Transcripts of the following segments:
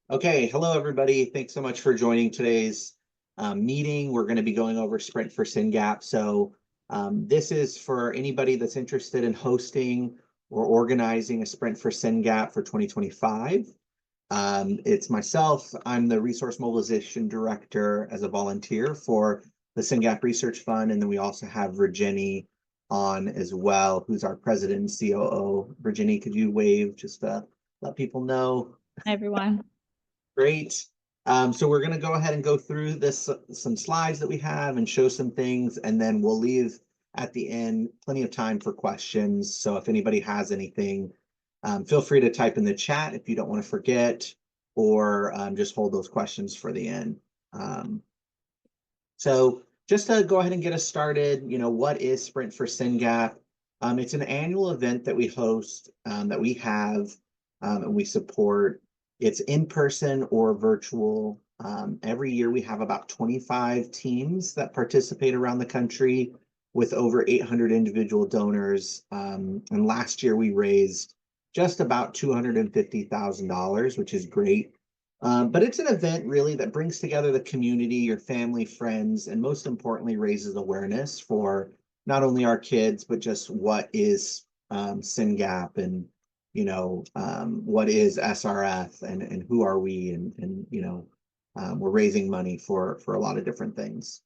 Okay, hello everybody. Thanks so much for joining today's meeting. We're going to be going over Sprint for Syngap. This is for anybody that's interested in hosting or organizing a Sprint for Syngap for 2025. It's myself. I'm the Resource Mobilization Director as a volunteer for the Syngap Research Fund, and then we also have Virginie on as well, who's our President and COO. Virginie, could you wave just to let people know? Hi, everyone. Great. So we're going to go ahead and go through some slides that we have and show some things, and then we'll leave at the end plenty of time for questions. So if anybody has anything, feel free to type in the chat if you don't want to forget, or just hold those questions for the end. So just to go ahead and get us started, what is Sprint for Syngap? It's an annual event that we host, that we have, and we support. It's in person or virtual. Every year we have about 25 teams that participate around the country with over 800 individual donors. And last year we raised just about $250,000, which is great. But it's an event really that brings together the community, your family, friends, and most importantly, raises awareness for not only our kids, but just what is SYNGAP and what is SRF and who are we and we're raising money for a lot of different things.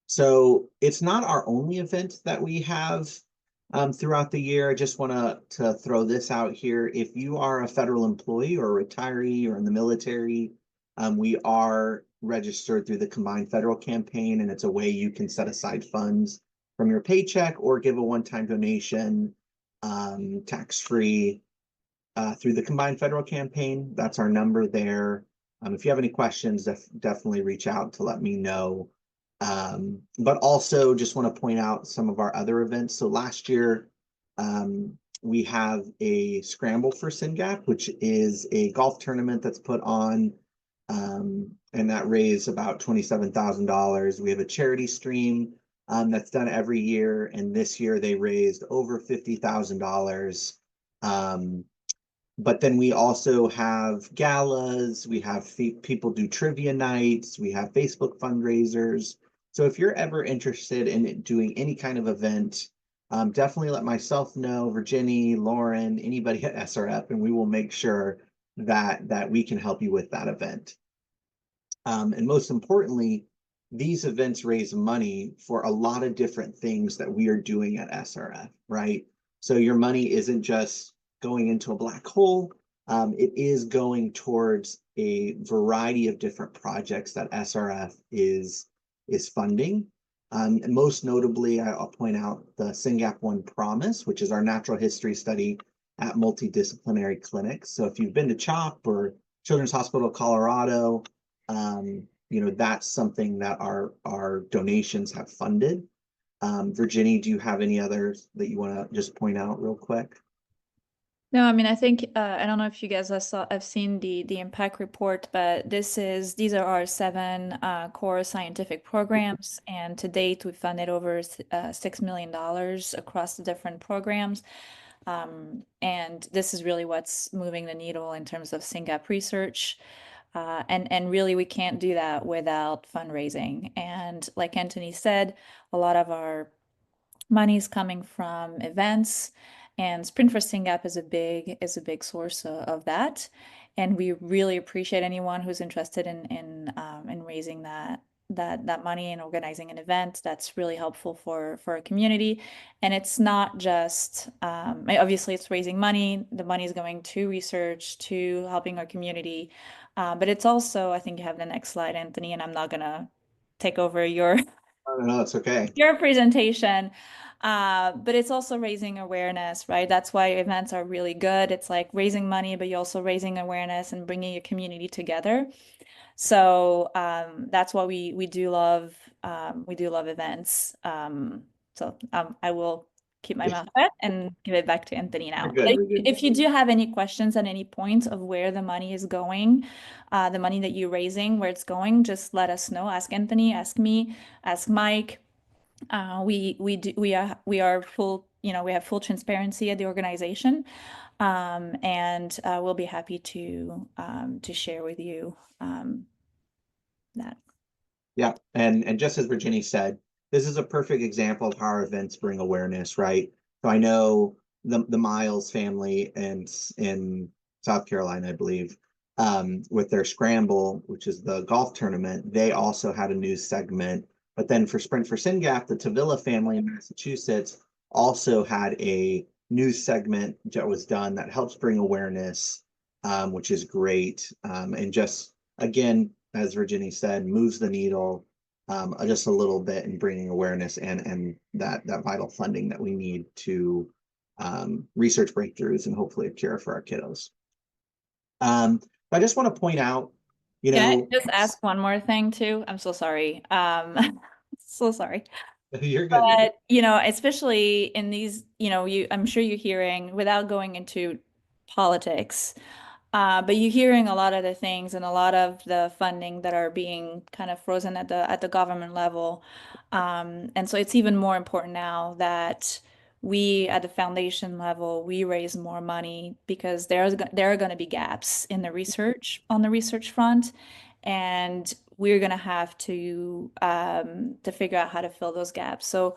So it's not our only event that we have throughout the year. I just want to throw this out here. If you are a federal employee or a retiree or in the military, we are registered through the Combined Federal Campaign, and it's a way you can set aside funds from your paycheck or give a one-time donation tax-free through the Combined Federal Campaign. That's our number there. If you have any questions, definitely reach out to let me know. But also just want to point out some of our other events. So last year, we have a Scramble for Syngap, which is a golf tournament that's put on, and that raised about $27,000. We have a charity stream that's done every year, and this year they raised over $50,000. But then we also have galas, we have people do trivia nights, we have Facebook fundraisers. So if you're ever interested in doing any kind of event, definitely let myself know, Virginie, Lauren, anybody at SRF, and we will make sure that we can help you with that event. And most importantly, these events raise money for a lot of different things that we are doing at SRF, right? So your money isn't just going into a black hole. It is going towards a variety of different projects that SRF is funding. And most notably, I'll point out the Syngap One Promise, which is our natural history study at multidisciplinary clinics. So if you've been to CHOP or Children's Hospital of Colorado, that's something that our donations have funded. Virginie, do you have any others that you want to just point out real quick? No, I mean, I think I don't know if you guys have seen the impact report, but these are our 7 core scientific programs, and to date we've funded over $6 million across the different programs. And this is really what's moving the needle in terms of Syngap research. And really, we can't do that without fundraising. And like Anthony said, a lot of our money is coming from events, and Sprint for Syngap is a big source of that. And we really appreciate anyone who's interested in raising that money and organizing an event. That's really helpful for our community. And it's not just obviously it's raising money. The money is going to research, to helping our community, but it's also, I think you have the next slide, Anthony, and I'm not gonna take over your Oh, no, it's okay. your presentation. But it's also raising awareness, right? That's why events are really good. It's like raising money, but you're also raising awareness and bringing your community together. So that's why we do love events. I will keep my mouth shut and give it back to Anthony now. You're good. If you do have any questions at any point of where the money is going, the money that you're raising, where it's going, just let us know. Ask Anthony, ask me, ask Mike. We are full, we have full transparency at the organization. And we'll be happy to share with you that. Yeah, and just as Virginia said, this is a perfect example of how our events bring awareness, right? So I know the Miles family and in South Carolina, I believe, with their Scramble, which is the golf tournament, they also had a news segment. But then for Sprint for Syngap, the Tavilla family in Massachusetts also had a news segment that was done that helps bring awareness, which is great. And just again, as Virginia said, moves the needle just a little bit in bringing awareness and that vital funding that we need to research breakthroughs and hopefully a cure for our kiddos. I just want to point out, Can I just ask one more thing too? I'm so sorry. So sorry. You're good. But, especially in these, I'm sure you're hearing, without going into politics, but you're hearing a lot of the things and a lot of the funding that are being kind of frozen at the government level. And so it's even more important now that we at the foundation level, we raise more money because there are going to be gaps in the research on the research front. And we're going to have to figure out how to fill those gaps. So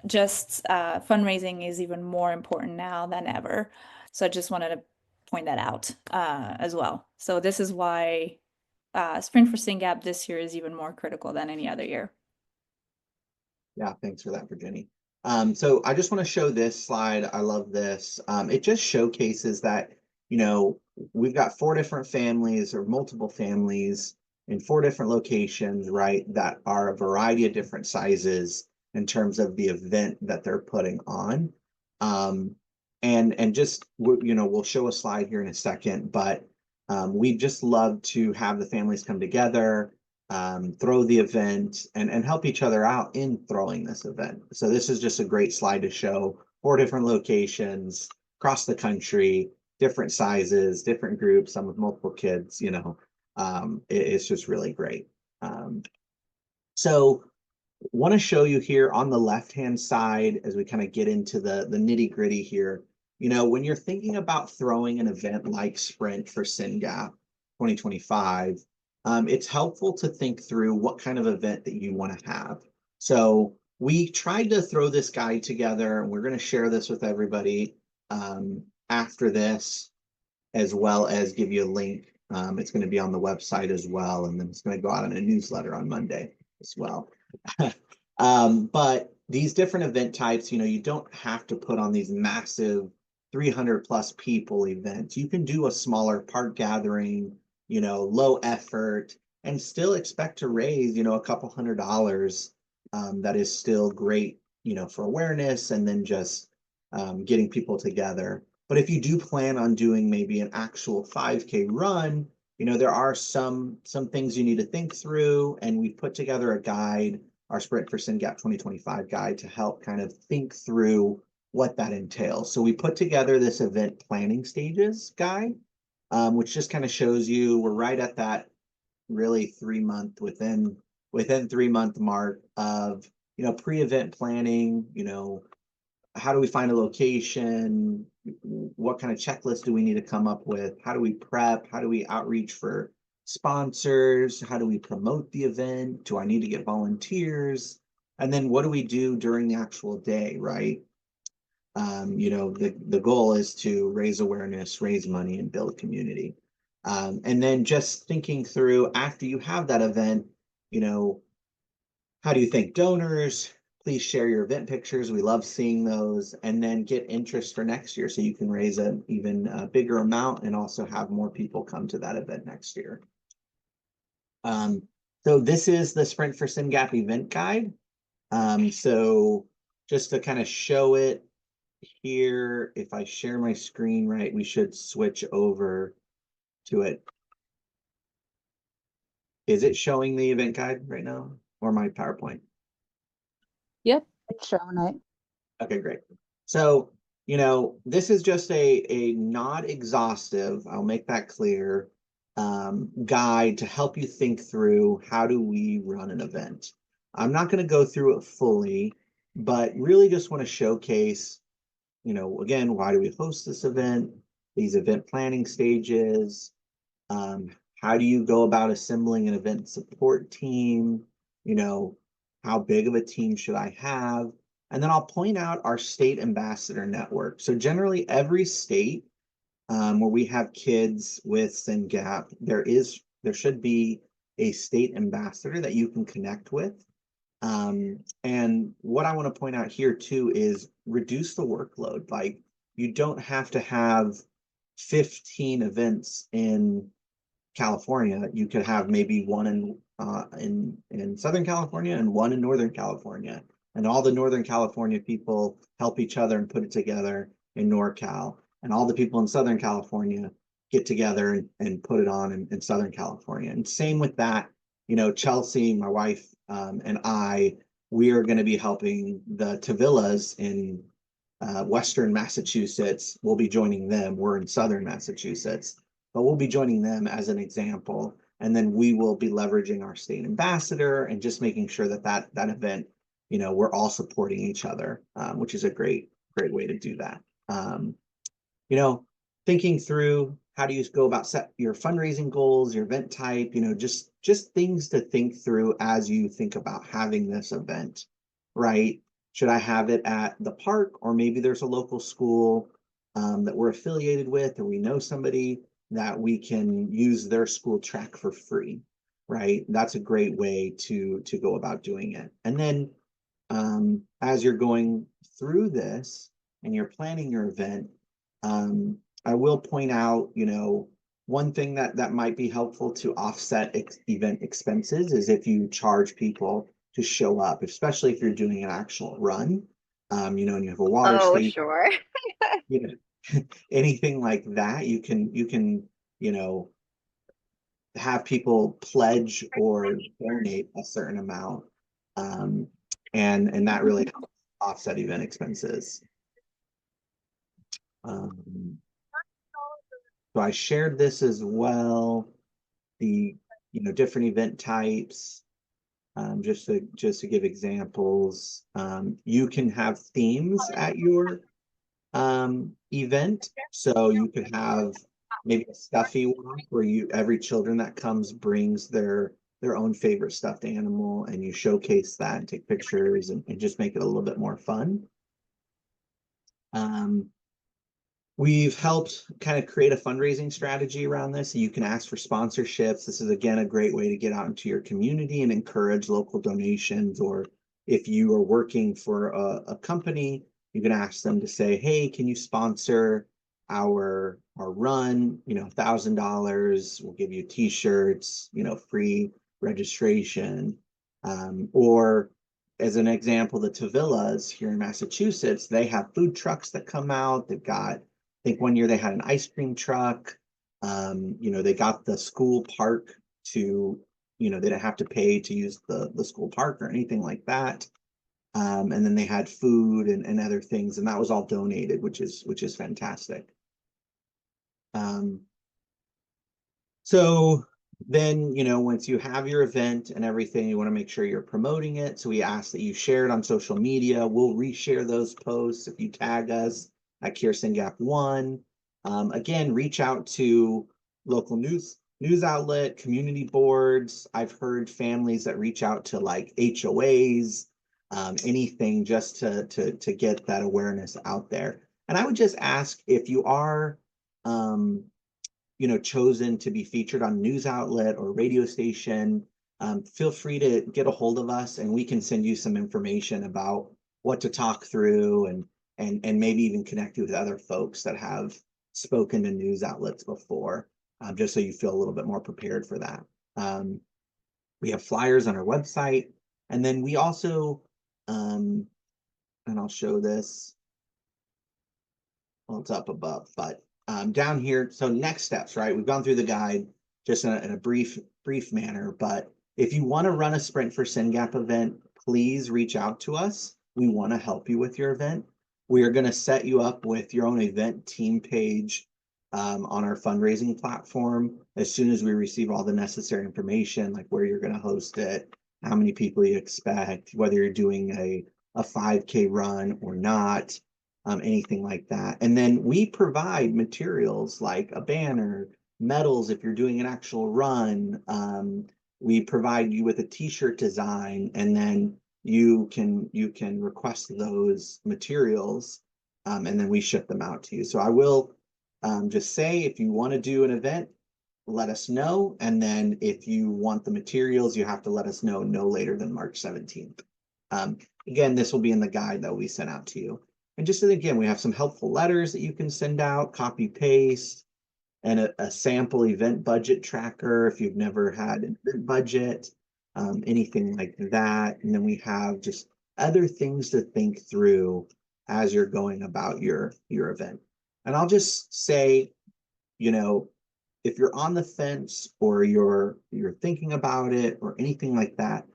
just fundraising is even more important now than ever. So I just wanted to point that out as well. So this is why Sprint for Syngap this year is even more critical than any other year. Yeah, thanks for that, Virginia. So I just want to show this slide. I love this. It just showcases that, we've got 4 different families or multiple families in 4 different locations, right, that are a variety of different sizes in terms of the event that they're putting on. And just, we'll show a slide here in a second, but we just love to have the families come together, throw the event and help each other out in throwing this event. So this is just a great slide to show 4 different locations across the country, different sizes, different groups, some with multiple kids, it's just really great. So want to show you here on the left-hand side as we kind of get into the nitty-gritty here. When you're thinking about throwing an event like Sprint for Syngap 2025, it's helpful to think through what kind of event that you want to have. So we tried to throw this guide together, and we're going to share this with everybody after this, as well as give you a link. It's going to be on the website as well, and then it's going to go out in a newsletter on Monday as well. But these different event types, you don't have to put on these massive 300 plus people events. You can do a smaller park gathering, low effort, and still expect to raise, a couple $100. That is still great, for awareness and then just getting people together. But if you do plan on doing maybe an actual 5K run, there are some things you need to think through, and we've put together a guide, our Sprint for Syngap 2025 guide, to help kind of think through what that entails. So we put together this event planning stages guide, which just kind of shows you we're right at that really 3-month within 3-month mark of pre-event planning. How do we find a location? What kind of checklist do we need to come up with? How do we prep? How do we outreach for sponsors? How do we promote the event? Do I need to get volunteers? And then what do we do during the actual day, right? The goal is to raise awareness, raise money, and build community. And then just thinking through after you have that event, how do you thank donors? Please share your event pictures. We love seeing those, and then get interest for next year so you can raise an even bigger amount and also have more people come to that event next year. So this is the Sprint for Syngap event guide. So just to kind of show it here, if I share my screen right, we should switch over to it. Is it showing the event guide right now or my PowerPoint? Yep, it's showing it. Okay, great. So, this is just a not exhaustive, I'll make that clear, guide to help you think through how do we run an event. I'm not going to go through it fully, but really just want to showcase, again, why do we host this event? These event planning stages. How do you go about assembling an event support team? How big of a team should I have? And then I'll point out our state ambassador network. So generally every state where we have kids with Syngap, there should be a state ambassador that you can connect with. And what I want to point out here too is reduce the workload. Like, you don't have to have 15 events in California. You could have maybe one in Southern California and one in Northern California. And all the Northern California people help each other and put it together in NorCal. And all the people in Southern California get together and put it on in Southern California. And same with that, Chelsea, my wife, and we are going to be helping the Tavillas in Western Massachusetts. We'll be joining them. We're in Southern Massachusetts, but we'll be joining them as an example. And then we will be leveraging our state ambassador and just making sure that event, we're all supporting each other, which is a great way to do that. Thinking through how do you go about set your fundraising goals, your event type, just things to think through as you think about having this event, right? Should I have it at the park, or maybe there's a local school that we're affiliated with, or we know somebody that we can use their school track for free, right? That's a great way to go about doing it. And then as you're going through this and you're planning your event, I will point out, one thing that might be helpful to offset event expenses is if you charge people to show up, especially if you're doing an actual run, and you have a water station. Sure. Anything like that, you can, have people pledge or donate a certain amount. And that really helps offset event expenses. So I shared this as well, the different event types, just to give examples. You can have themes at your event, so you could have maybe a stuffy walk where every children that comes brings their own favorite stuffed animal, and you showcase that and take pictures and just make it a little bit more fun. We've helped kind of create a fundraising strategy around this. You can ask for sponsorships. This is, again, a great way to get out into your community and encourage local donations. Or if you are working for a company, you can ask them to say, hey, can you sponsor our run? $1,000. We'll give you t-shirts, free registration. Or as an example, the Tavillas here in Massachusetts, they have food trucks that come out. They've got, I think one year they had an ice cream truck. They got the school park to, they didn't have to pay to use the school park or anything like that. And then they had food and other things, and that was all donated, which is fantastic. So then, once you have your event and everything, you want to make sure you're promoting it. So we ask that you share it on social media. We'll reshare those posts if you tag us at Syngap1. Again, reach out to local news outlet, community boards. I've heard families that reach out to like HOAs, anything just to get that awareness out there. And I would just ask, if you are chosen to be featured on news outlet or radio station, feel free to get a hold of us, and we can send you some information about what to talk through, and maybe even connect you with other folks that have spoken to news outlets before, just so you feel a little bit more prepared for that. We have flyers on our website, and then we also, and I'll show this, well, it's up above, but down here, so next steps, right? We've gone through the guide just in a brief manner, but if you want to run a Sprint for Syngap event, please reach out to us. We want to help you with your event. We are going to set you up with your own event team page on our fundraising platform as soon as we receive all the necessary information, like where you're going to host it, how many people you expect, whether you're doing a 5K run or not. anything like that. And then we provide materials like a banner, medals if you're doing an actual run. We provide you with a t-shirt design, and then you can request those materials, and then we ship them out to you. So I will just say, if you want to do an event, let us know. And then if you want the materials, you have to let us know no later than March 17th. Again, this will be in the guide that we sent out to you. And just again, we have some helpful letters that you can send out, copy paste, and a sample event budget tracker if you've never had an event budget, anything like that. And then we have just other things to think through as you're going about your event. And I'll just say, you know, if you're on the fence or you're thinking about it or anything like that,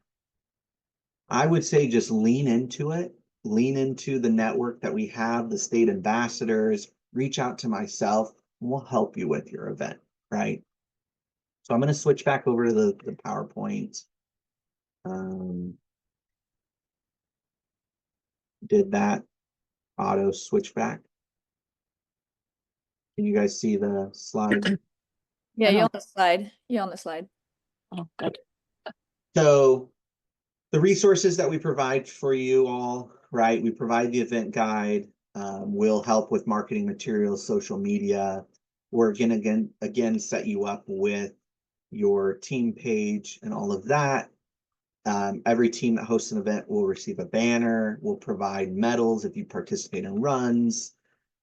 I would say just lean into it, lean into the network that we have, the state ambassadors, reach out to myself, and we'll help you with your event, right? So I'm going to switch back over to the PowerPoint. Did that auto switch back? Can you guys see the slide? Yeah, you're on the slide. You're on the slide. Oh, good. So the resources that we provide for you all, right? We provide the event guide. We'll help with marketing materials, social media. We're gonna again set you up with your team page and all of that. Every team that hosts an event will receive a banner. We'll provide medals if you participate in runs.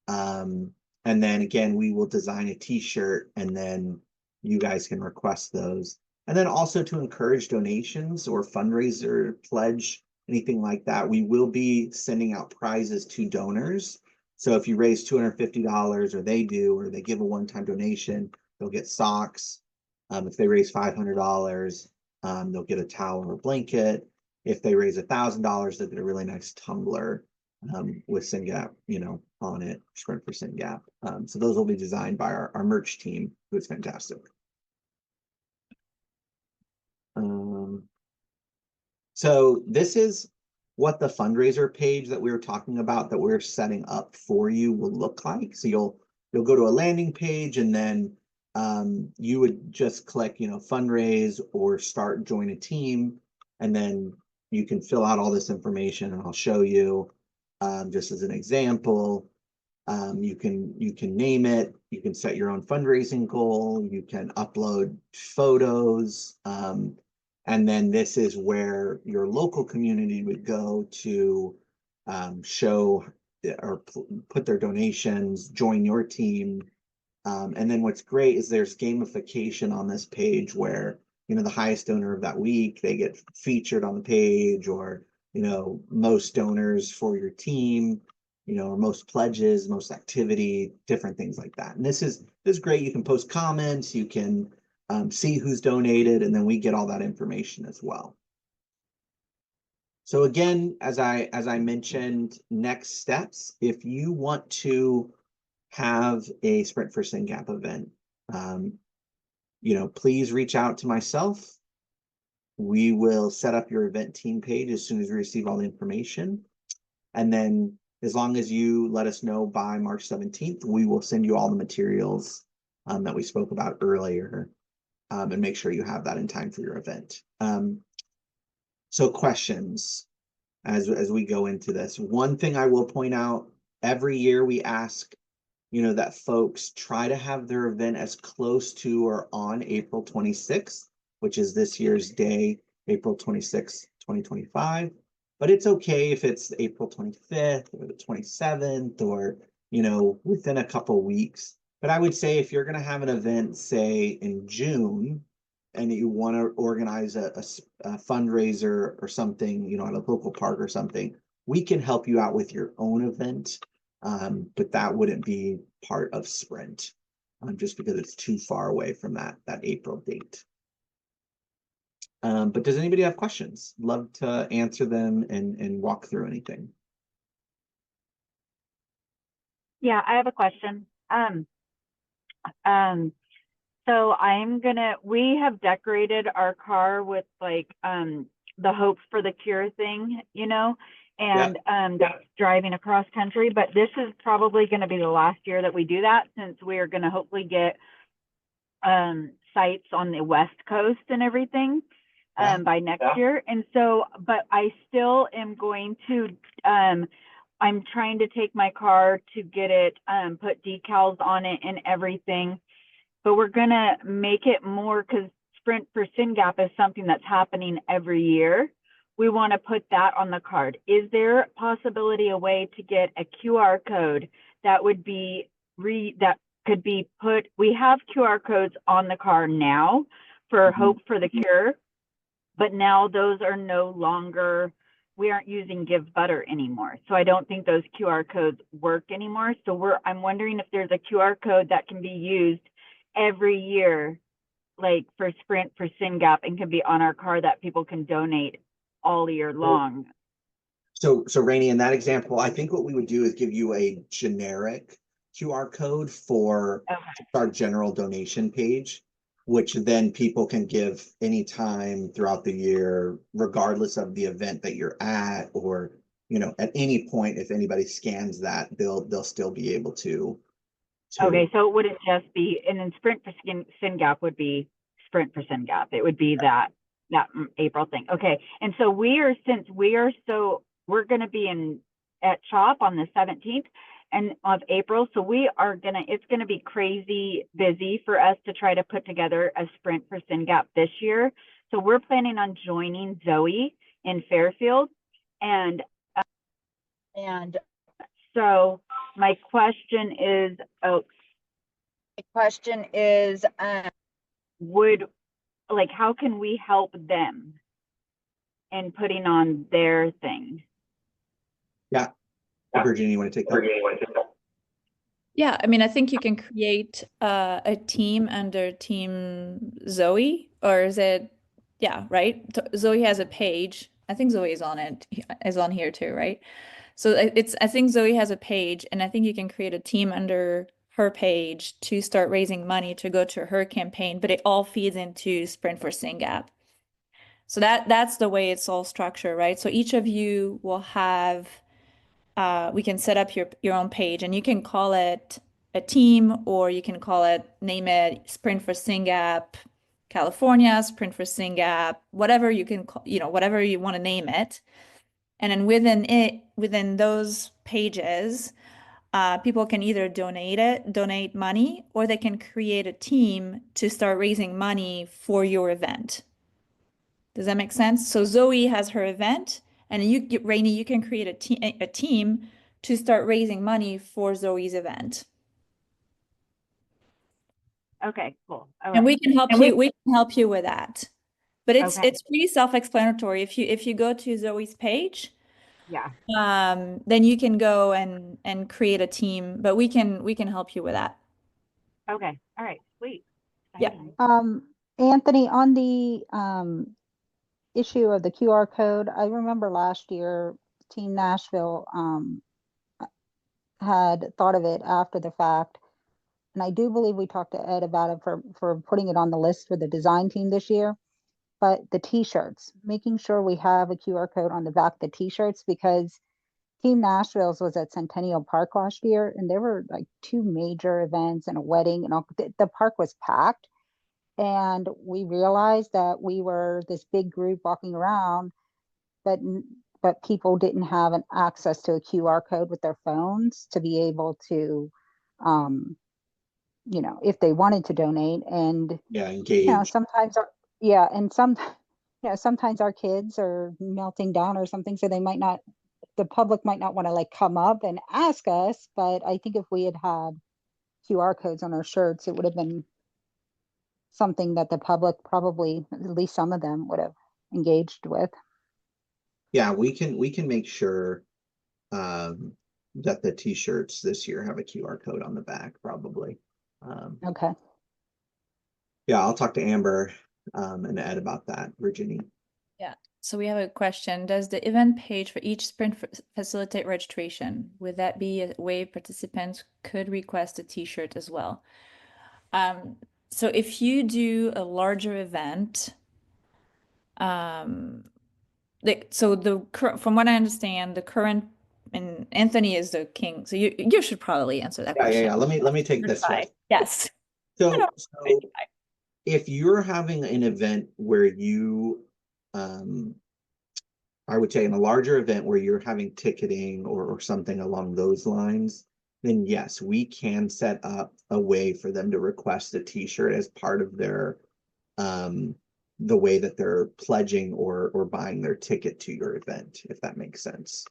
And then again, we will design a t-shirt, and then you guys can request those. And then also to encourage donations or fundraiser pledge, anything like that, we will be sending out prizes to donors. So if you raise $250 or they do, or they give a one-time donation, they'll get socks. If they raise $500, they'll get a towel or a blanket. If they raise $1,000, they'll get a really nice tumbler with Syngap, you know, on it, Sprint for Syngap. So those will be designed by our merch team, who's fantastic. So this is what the fundraiser page that we were talking about that we're setting up for you will look like. So you'll go to a landing page, and then you would just click, you know, fundraise or start join a team, and then you can fill out all this information, and I'll show you just as an example. You can name it, you can set your own fundraising goal, you can upload photos, and then this is where your local community would go to show or put their donations, join your team. And then what's great is there's gamification on this page where, you know, the highest donor of that week, they get featured on the page, or, you know, most donors for your team, you know, or most pledges, most activity, different things like that. And this is great. You can post comments, you can see who's donated, and then we get all that information as well. So again, as I mentioned, next steps, if you want to have a Sprint for Syngap event, you know, please reach out to myself. We will set up your event team page as soon as we receive all the information. And then as long as you let us know by March 17th, we will send you all the materials that we spoke about earlier, and make sure you have that in time for your event. So questions as we go into this. One thing I will point out, every year we ask, you know, that folks try to have their event as close to or on April 26th, which is this year's day, April 26th, 2025. But it's okay if it's April 25th or the 27th, or, you know, within a couple weeks. But I would say if you're going to have an event, say in June, and you want to organize a fundraiser or something, you know, at a local park or something, we can help you out with your own event. But that wouldn't be part of Sprint, just because it's too far away from that April date. But does anybody have questions? Love to answer them and walk through anything. Yeah, I have a question. So we have decorated our car with like the Hope for the Cure thing, you know, and that's driving across country. But this is probably going to be the last year that we do that, since we are going to hopefully get sites on the West Coast and everything by next year. And so, but I still am going to, I'm trying to take my car to get it, put decals on it and everything. But we're going to make it more, because Sprint for Syngap is something that's happening every year. We want to put that on the card. Is there possibility a way to get a QR code that would be that could be put? We have QR codes on the car now for Hope for the Cure, but now those are no longer, we aren't using Give Butter anymore. So I don't think those QR codes work anymore. So I'm wondering if there's a QR code that can be used every year, like for Sprint for Syngap, and can be on our car that people can donate all year long. So Rainey, in that example, I think what we would do is give you a generic QR code for our general donation page, which then people can give anytime throughout the year, regardless of the event that you're at, or, you know, at any point, if anybody scans that, they'll still be able to. Okay, so would it just be, and then Sprint for Syngap would be Sprint for Syngap. It would be that April thing. Okay, and so we're going to be at CHOP on the 17th of April. So it's going to be crazy busy for us to try to put together a Sprint for Syngap this year. So we're planning on joining Zoe in Fairfield, and so my question is, how can we help them in putting on their thing? Yeah. Virginia, you want to take that? Yeah, I mean, I think you can create a team under Team Zoe, or is it? Yeah, right. Zoe has a page. I think Zoe is on here too, right? So I think Zoe has a page, and I think you can create a team under her page to start raising money to go to her campaign, but it all feeds into Sprint for Syngap. So that's the way it's all structured, right? So each of you will have, we can set up your own page, and you can call it a team, or you can name it Sprint for Syngap California, Sprint for Syngap, whatever you can call, whatever you want to name it. And then within those pages, people can either donate money, or they can create a team to start raising money for your event. Does that make sense? So Zoe has her event, and Rainey, you can create a team to start raising money for Zoe's event. Okay, cool. All And right. we can help you with that. But it's pretty self-explanatory. If you go to Zoe's page, yeah, then you can go and create a team, but we can help you with that. Okay. All right. Sweet. Yeah. Anthony, on the issue of the QR code, I remember last year Team Nashville had thought of it after the fact, and I do believe we talked to Ed about it for putting it on the list for the design team this year. But the t-shirts, making sure we have a QR code on the back of the t-shirts, because Team Nashville's was at Centennial Park last year, and there were like 2 major events and a wedding, and the park was packed. And we realized that we were this big group walking around, but people didn't have an access to a QR code with their phones to be able to, if they wanted to donate. And engage. sometimes sometimes our kids are melting down or something, so the public might not want to come up and ask us. But I think if we had QR codes on our shirts, it would have been something that the public, probably at least some of them, would have engaged with. Yeah, we can make sure that the t-shirts this year have a QR code on the back, probably. Okay. Yeah, I'll talk to Amber and Ed about that, Virginia. Yeah. So we have a question. Does the event page for each sprint facilitate registration? Would that be a way participants could request a t-shirt as well? So if you do a larger event, from what I understand, the current, and Anthony is the king, so you should probably answer that Yeah, question. yeah. Let me take this one. Yes. So if you're having an event where you, I would say in a larger event where you're having ticketing or something along those lines, then yes, we can set up a way for them to request a t-shirt as part of their the way that they're pledging or buying their ticket to your event, if that makes sense.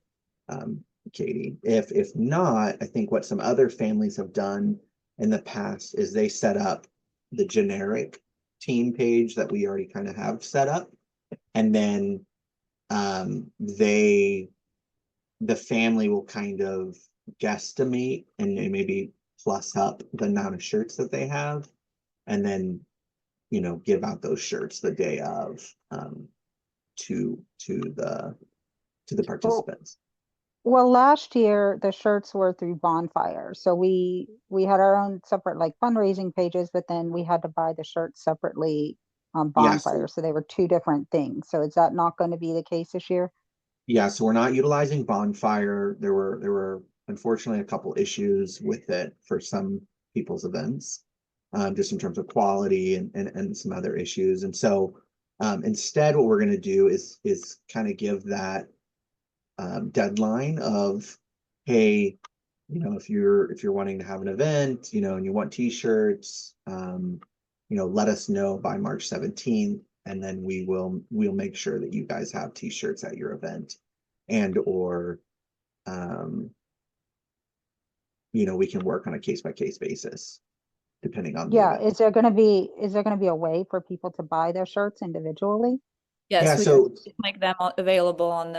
Katie, if not, I think what some other families have done in the past is they set up the generic team page that we already kind of have set up, and then the family will kind of guesstimate and maybe plus up the amount of shirts that they have, and then give out those shirts the day of, to the participants. Well, last year the shirts were through Bonfire, so we had our own separate like fundraising pages, but then we had to buy the shirts separately on Yes. Bonfire, so they were two different things. So is that not going to be the case this year? Yeah, so we're not utilizing Bonfire. There were unfortunately a couple issues with it for some people's events, just in terms of quality and some other issues. And so instead, what we're going to do is kind of give that deadline of, hey, if you're wanting to have an event, and you want t-shirts, let us know by March 17th, and then we'll make sure that you guys have t-shirts at your event, and or we can work on a case-by-case basis depending on the Yeah, event. is there going to be a way for people to buy their shirts individually? Yes, Yeah, we so can make them available on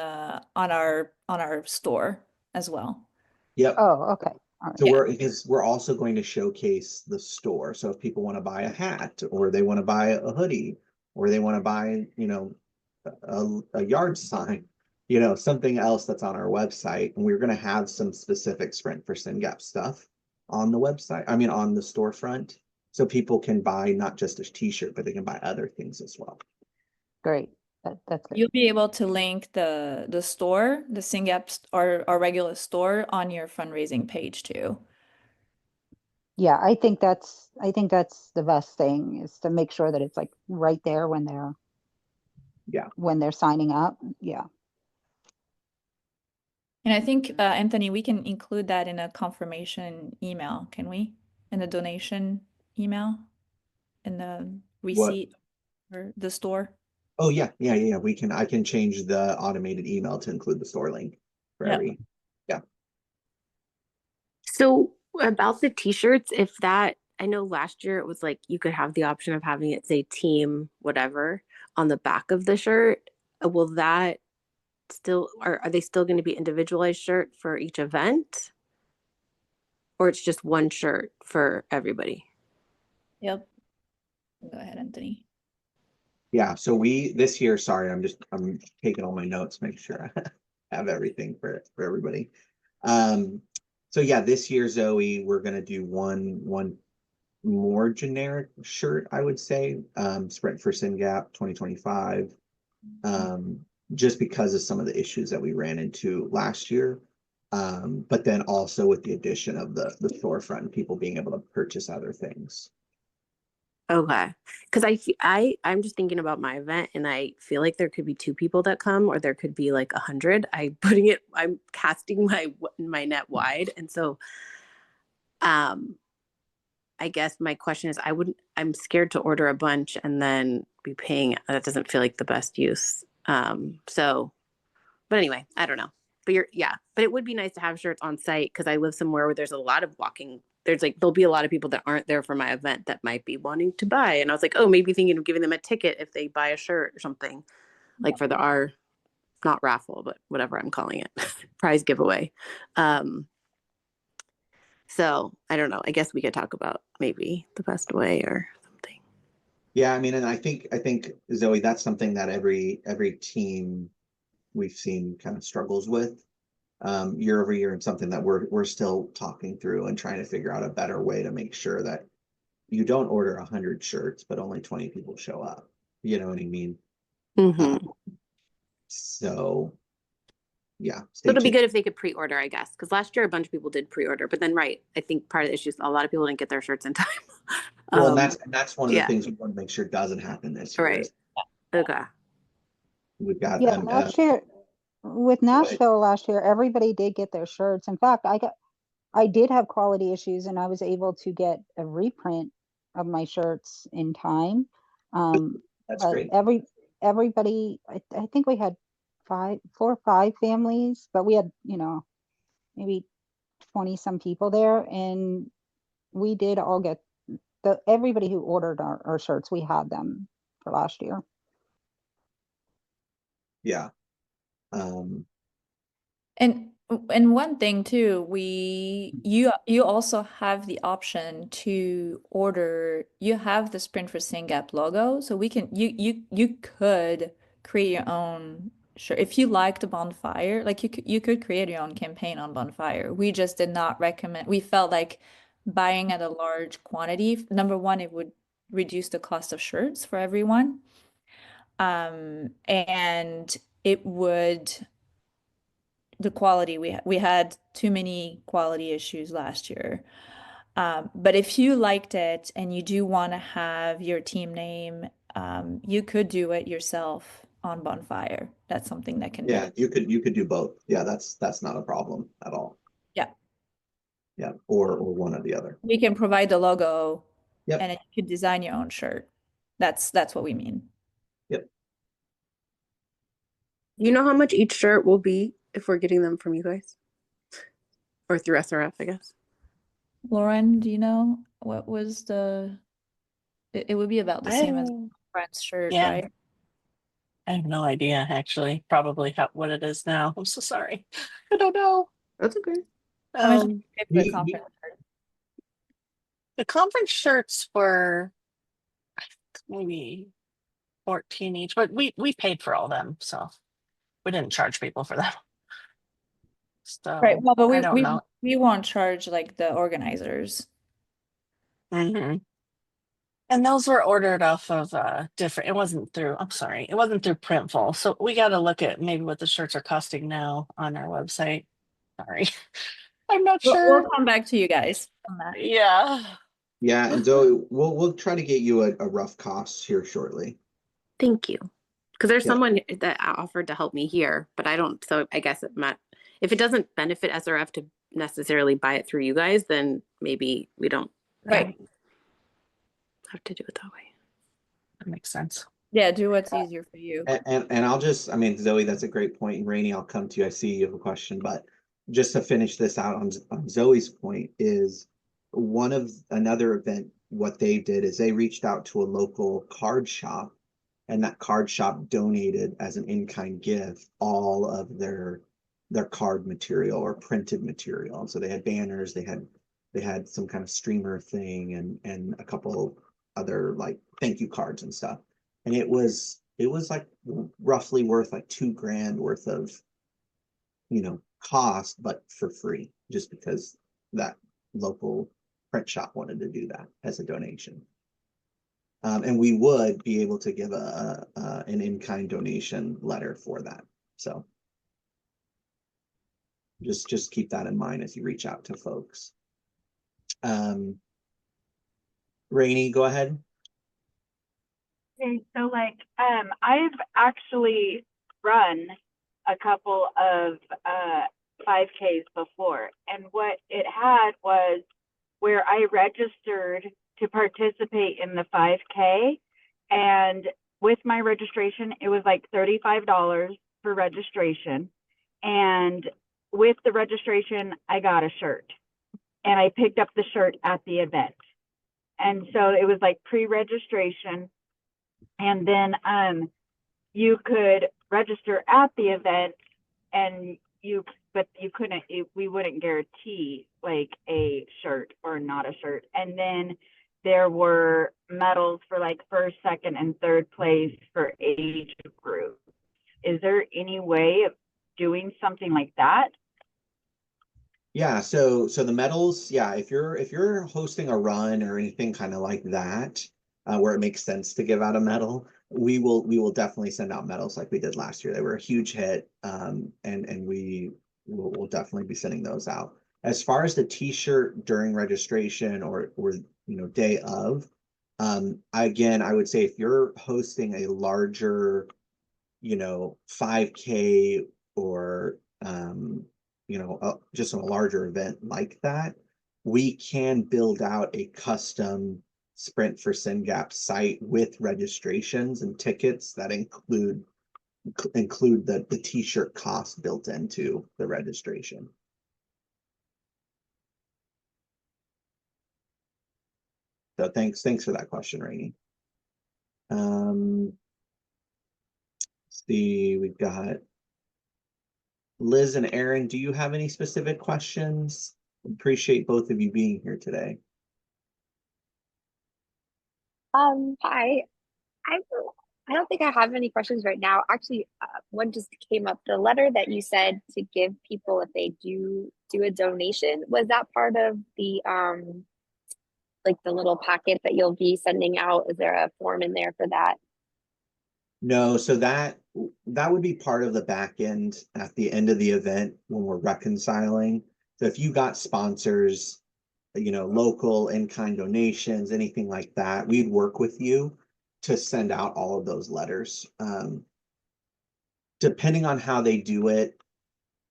our store as well. yep. Oh, okay. All right. So we're also going to showcase the store. So if people want to buy a hat, or they want to buy a hoodie, or they want to buy, a yard sign, something else that's on our website, and we're going to have some specific Sprint for Syngap stuff on the website. I mean, on the storefront, so people can buy not just a t-shirt, but they can buy other things as well. Great. That's good. You'll be able to link the store, the Syngap our regular store, on your fundraising page too. Yeah, I think that's the best thing, is to make sure that it's like right there when they're signing up. Yeah. And I think, Anthony, we can include that in a confirmation email, can we? In the donation email, in the receipt for the store. Oh yeah. I can change the automated email to include the store link for every. Yeah. So about the t-shirts, I know last year it was like you could have the option of having it say team whatever on the back of the shirt. Will that still, are they still going to be individualized shirt for each event? Or it's just one shirt for everybody? Yep. Go ahead, Anthony. Yeah, so this year, sorry, I'm taking all my notes, make sure I have everything for everybody. So yeah, this year, Zoe, we're gonna do one more generic shirt, I would say, Sprint for Syngap 2025, just because of some of the issues that we ran into last year. But then also with the addition of the storefront and people being able to purchase other things. Okay, because I'm just thinking about my event, and I feel like there could be 2 people that come, or there could be like 100. I'm casting my net wide, and so, I guess my question is, I'm scared to order a bunch and then be paying. That doesn't feel like the best use. So, but anyway, I don't know. But but it would be nice to have shirts on site, because I live somewhere where there's a lot of walking. There'll be a lot of people that aren't there for my event that might be wanting to buy. And I was like, oh, maybe thinking of giving them a ticket if they buy a shirt or something, like for our, not raffle, but whatever I'm calling it, prize giveaway. So I don't know. I guess we could talk about maybe the best way or something. Yeah, I mean, and I think Zoe, that's something that every team we've seen kind of struggles with year over year, and something that we're still talking through and trying to figure out a better way to make sure that you don't order 100 shirts, but only 20 people show up. You know what I mean? Mm-hmm. So yeah, So stay it'll be tuned. good if they could pre-order, I guess, because last year a bunch of people did pre-order, I guess, because last year a bunch of people did pre-order. But then, right, I think part of the issue is a lot of people didn't get their shirts in time. Well, and that's one of the yeah. things we want to make sure doesn't happen this year. Right. Is Okay. we've got Yeah, last year with ahead. Nashville last year, everybody did get their shirts. In fact, I did have quality issues and I was able to get a reprint of my shirts in time. That's But great. everybody, I think we had 4 or 5 families, but we had, maybe 20 some people there, and we did all get everybody who ordered our shirts, we had them for last year. Yeah. And one thing too, you also have the option to order. You have the Sprint for Syngap logo, so you could create your own shirt if you like the bonfire. Like you could create your own campaign on bonfire. We just did not recommend. We felt like buying at a large quantity. Number one, it would reduce the cost of shirts for everyone, and it would the quality we had too many quality issues last year. But if you liked it and you do want to have your team name, you could do it yourself on Bonfire. That's something that can be Yeah, done. you could do both. Yeah, that's not a problem at all. Yeah. Yeah, or one or the other. We can provide the logo Yep. and then you could design your own shirt. That's what we mean. Yep. Do you know how much each shirt will be if we're getting them from you guys? Or through SRF, I guess. Lauren, do you know what was it would be about the same as Brent's shirt, Yeah. right? I have no idea, actually. Probably what it is now. I'm so sorry. I don't know. That's okay. How much did you pay for the you- conference shirt? The conference shirts were I think maybe 14 each, but we paid for all of them, so we didn't charge people for them. So Right. Well, but I don't know. we won't charge like the organizers. hmm And those were ordered off of different. It wasn't through Printful. So we got to look at maybe what the shirts are costing now on our website. Sorry, I'm not We'll sure. come back to you guys on that. Yeah. Yeah, and Zoe, we'll try to get you a rough cost here shortly. Thank you. Because there's Yeah. someone that offered to help me here, but I don't. So I guess if it doesn't benefit SRF to necessarily buy it through you guys, then maybe we don't Right. have to do it that way. That makes sense. Yeah, do what's easier for you. And I'll just, I mean, Zoe, that's a great point. And Rainey, I'll come to you. I see you have a question, but just to finish this out on Zoe's point is another event, what they did is they reached out to a local card shop, and that card shop donated as an in-kind gift all of their card material or printed material. And so they had banners, they had some kind of streamer thing and a couple other like thank you cards and stuff. And it was like roughly worth like $2,000 worth of cost, but for free, just because that local print shop wanted to do that as a donation. And we would be able to give an in-kind donation letter for that. So just keep that in mind as you reach out to folks. Rainey, go ahead. Okay, so I've actually run a couple of 5Ks before, and what it had was where I registered to participate in the 5K, and with my registration, it was like $35 for registration, and with the registration, I got a shirt, and I picked up the shirt at the event, and so it was like pre-registration. And then you could register at the event, and but you couldn't, we wouldn't guarantee like a shirt or not a shirt. And then there were medals for like first, second, and third place for age group. Is there any way of doing something like that? Yeah, so the medals, yeah, if you're hosting a run or anything kind of like that, where it makes sense to give out a medal, we will definitely send out medals like we did last year. They were a huge hit. And we'll definitely be sending those out. As far as the t-shirt during registration or day of, again, I would say if you're hosting a larger 5K or just a larger event like that, we can build out a custom Sprint for Syngap site with registrations and tickets that include the t-shirt cost built into the registration. So thanks for that question, Rainey. See, we've got Liz and Aaron. Do you have any specific questions? Appreciate both of you being here today. Hi. I don't think I have any questions right now. Actually, one just came up. The letter that you said to give people if they do a donation, was that part of the like the little packet that you'll be sending out? Is there a form in there for that? No, so that would be part of the back end at the end of the event when we're reconciling. So if you got sponsors, local in-kind donations, anything like that, we'd work with you to send out all of those letters. Depending on how they do it,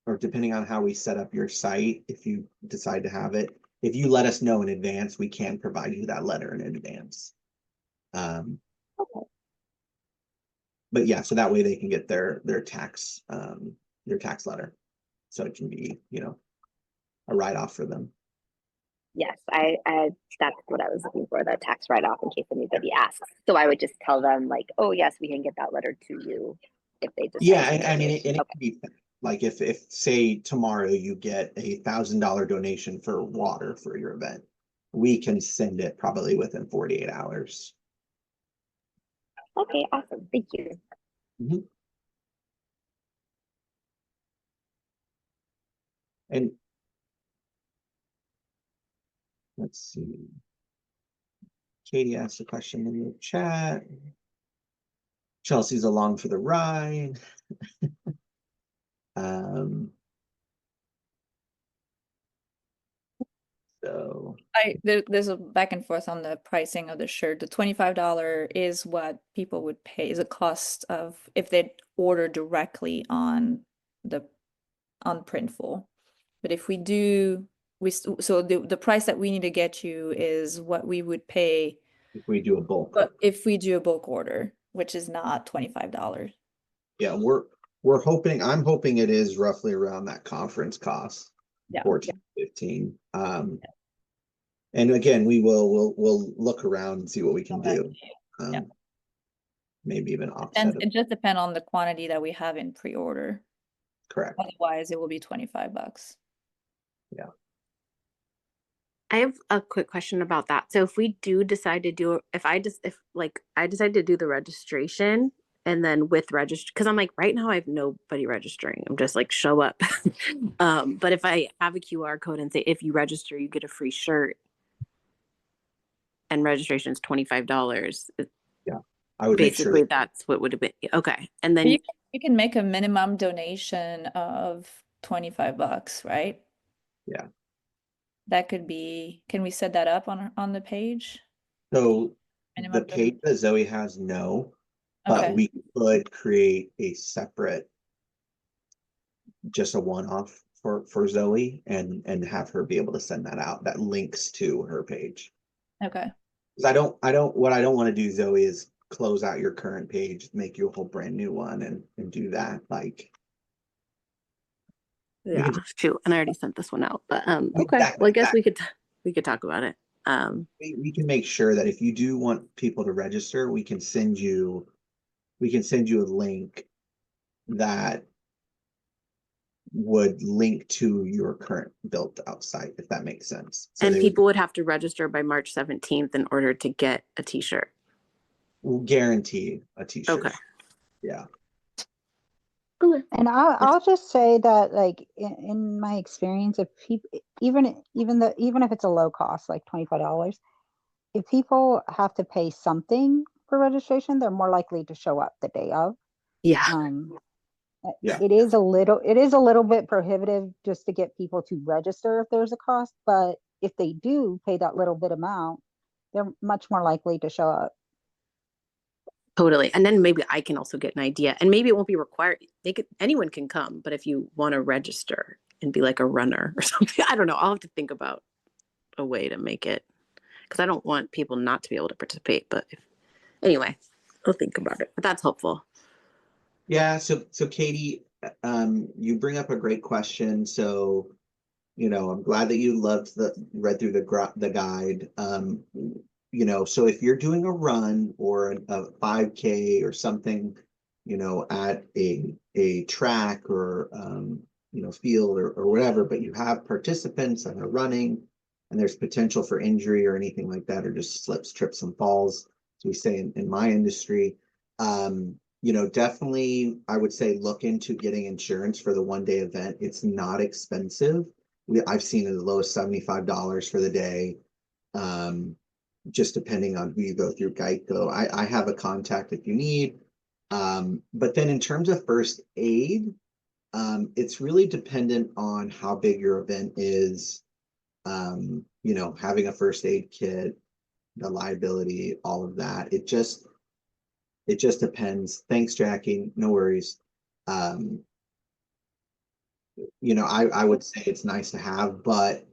or depending on how we set up your site, if you decide to have it, if you let us know in advance, we can provide you that letter in advance. Okay. But yeah, so that way they can get their tax letter, so it can be a write-off for them. Yes, I that's what I was looking for, the tax write-off, in case anybody asks. So I would just tell them like, oh yes, we can get that letter to you if they decide. Yeah, I mean, it can be like if say tomorrow you get $1,000 donation for water for your event, we can send it probably within 48 hours. Okay, awesome. Thank you. Mm-hmm. And let's see. Katie asked a question in the chat. Chelsea's along for the ride. So there's a back and forth on the pricing of the shirt. The $25 is what people would pay, is a cost of if they order directly on Printful. But if we do, so the price that we need to get you is what we would pay if we do a bulk. But if we do a bulk order, which is not $25. Yeah, we're hoping, I'm hoping it is roughly around that conference cost. Yeah. 14, 15. And again, we'll look around and see what we can do. Yeah. Maybe even offset And it. it just depends on the quantity that we have in pre-order. Correct. Otherwise, it will be $25. Yeah. I have a quick question about that. So if we do decide to do, if I decide to do the registration and then with register, because I'm like, right now I have nobody registering. I'm just like, show up. But if I have a QR code and say, if you register, you get a free shirt and registration is $25. Yeah. I would basically make sure that's what would have been. Okay. And then you can make a minimum donation of $25, right? Yeah. That could be, can we set that up on the page? So Minimum the page that Zoe has, no, but Okay. we could create a separate, just a one-off for Zoe and have her be able to send that out. That links to her page. Okay. Because what I don't want to do, Zoe, is close out your current page, make you a whole brand new one and do that. Like, yeah, shoot. And I already sent this one out, but okay. Exactly, well, I guess we could talk about it. We can make sure that if you do want people to register, we can send you a link that would link to your current built out site, if that makes sense. So and people would have to register by March 17th in order to get a t-shirt. We'll guarantee a t-shirt. Okay. Yeah. And I'll just say that, like, in my experience, if people, even if it's a low cost, like $25, if people have to pay something, for registration, they're more likely to show up the day of. Yeah. Yeah. It is a little bit prohibitive just to get people to register if there's a cost, but if they do pay that little bit amount, they're much more likely to show up. Totally. And then maybe I can also get an idea, and maybe it won't be required. Anyone can come, but if you want to register and be like a runner or something, I don't know. I'll have to think about a way to make it, because I don't want people not to be able to participate. But anyway, I'll think about it. But that's helpful. Yeah. So Katie, you bring up a great question. So, I'm glad that you read through the guide. So if you're doing a run or a 5K or something, at a track or field or whatever, but you have participants that are running and there's potential for injury or anything like that, or just slips, trips, and falls, as we say in my industry, definitely I would say look into getting insurance for the 1 day event. It's not expensive. I've seen it as low as $75 for the day. Just depending on who you go through. Geico, I have a contact if you need. But then in terms of first aid, it's really dependent on how big your event is. Having a first aid kit, the liability, all of that. It just depends. Thanks, Jackie. No worries. I would say it's nice to have, but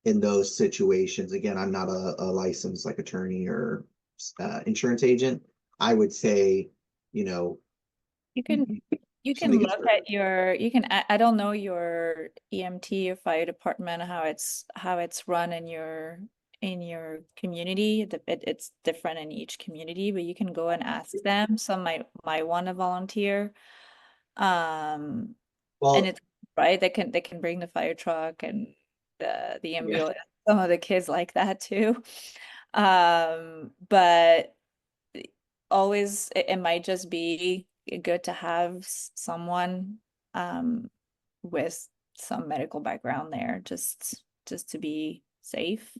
in those situations, again, I'm not a licensed like attorney or insurance agent. I would say, You can somebody gets look hurt. at I don't know your EMT or fire department, how it's run in your community. It's different in each community, but you can go and ask them. Some might want to volunteer. And Well, it's right, they can bring the fire truck and the yeah, ambulance. Some of the kids like that too. But always it might just be good to have someone with some medical background there, just to be safe.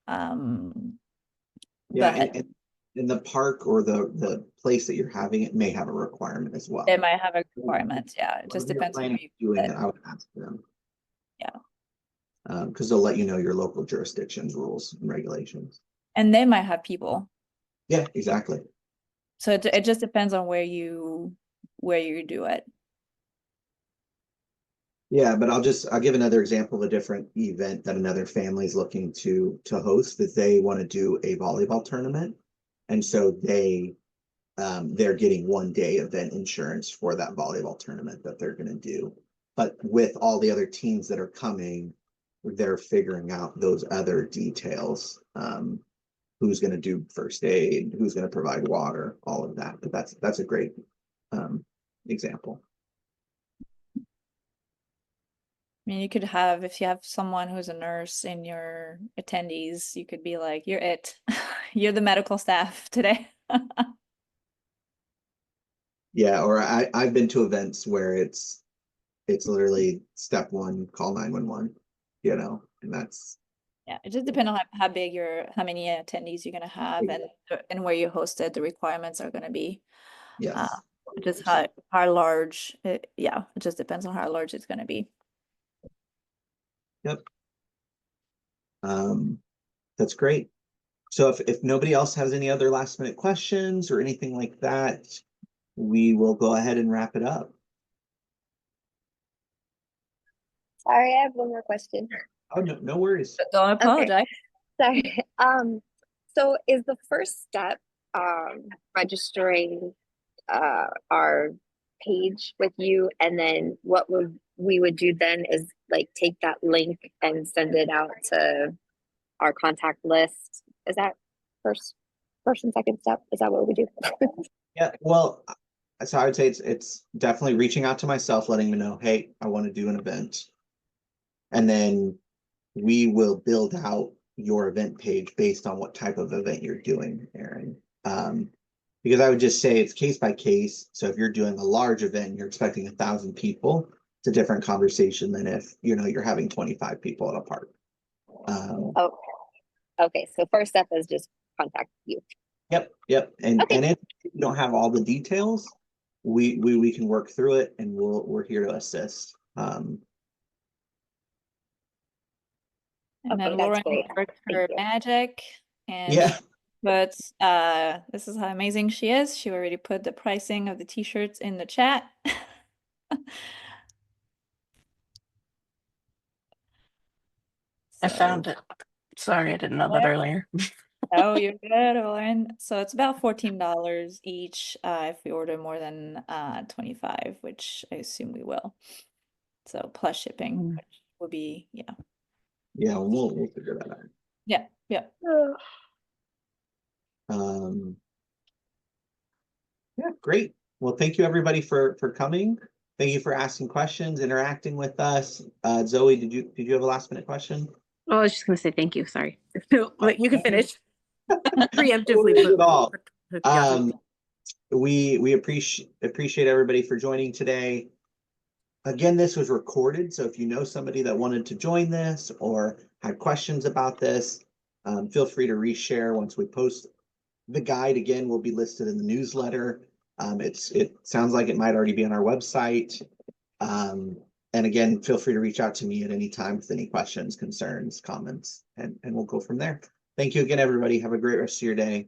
yeah, But and in the park or the place that you're having it may have a requirement as well. it might have a requirement. Yeah, it just If you're depends on where planning you on doing put it, I would ask them. Yeah. Because they'll let you know your local jurisdiction's rules and regulations. And they might have people. Yeah, exactly. So it just depends on where you do it. Yeah, but I'll give another example of a different event that another family is looking to host, that they want to do a volleyball tournament. And so they're getting 1 day event insurance for that volleyball tournament that they're going to do. But with all the other teams that are coming, they're figuring out those other details. Who's going to do first aid, who's going to provide water, all of that. But that's a great example. I mean, you could have, if you have someone who's a nurse in your attendees, you could be like, you're it. You're the medical staff today. Yeah, or I've been to events where it's literally step one, call 911, and that's Yeah, it just depends on how big how many attendees you're gonna have and where you host it, the requirements are gonna be. yes. Just how large, it just depends on how large it's gonna be. Yep. That's great. So if nobody else has any other last minute questions or anything like that, we will go ahead and wrap it up. Sorry, I have one more question. Oh, no worries. Don't apologize. Sorry. So is the first step registering our page with you, and then what we would do then is like take that link and send it out to our contact list? Is that first and second step? Is that what we do? Yeah, well, so I would say it's definitely reaching out to myself, letting me know, hey, I want to do an event. And then we will build out your event page based on what type of event you're doing, Aaron. Because I would just say it's case by case. So if you're doing a large event and you're expecting 1,000 people, it's a different conversation than if you're having 25 people at a park. Okay. So first step is just contact you. Yep. And Okay. if you don't have all the details, we can work through it, and we're here to assist. And Okay, then that's Lauren great. worked Thank her you. magic, and Yeah. but this is how amazing she is. She already put the pricing of the t-shirts in the chat. I So, found it. Sorry, I didn't know that yeah. earlier. Oh, you're good, Lauren. So it's about $14 each if we order more than 25, which I assume we will. So plus shipping, Mm. which will be, yeah. Yeah, we'll figure that out. Yeah. Yeah, great. Well, thank you everybody for coming. Thank you for asking questions, interacting with us. Zoe, did you have a last minute question? Oh, I was just gonna say thank you. Sorry. But you can finish. No Preemptively worries at all. put you off mute. We appreciate everybody for joining today. Again, this was recorded, so if you know somebody that wanted to join this or had questions about this, feel free to reshare once we post. The guide again will be listed in the newsletter. It sounds like it might already be on our website. And again, feel free to reach out to me at any time with any questions, concerns, comments, and we'll go from there. Thank you again, everybody. Have a great rest of your day.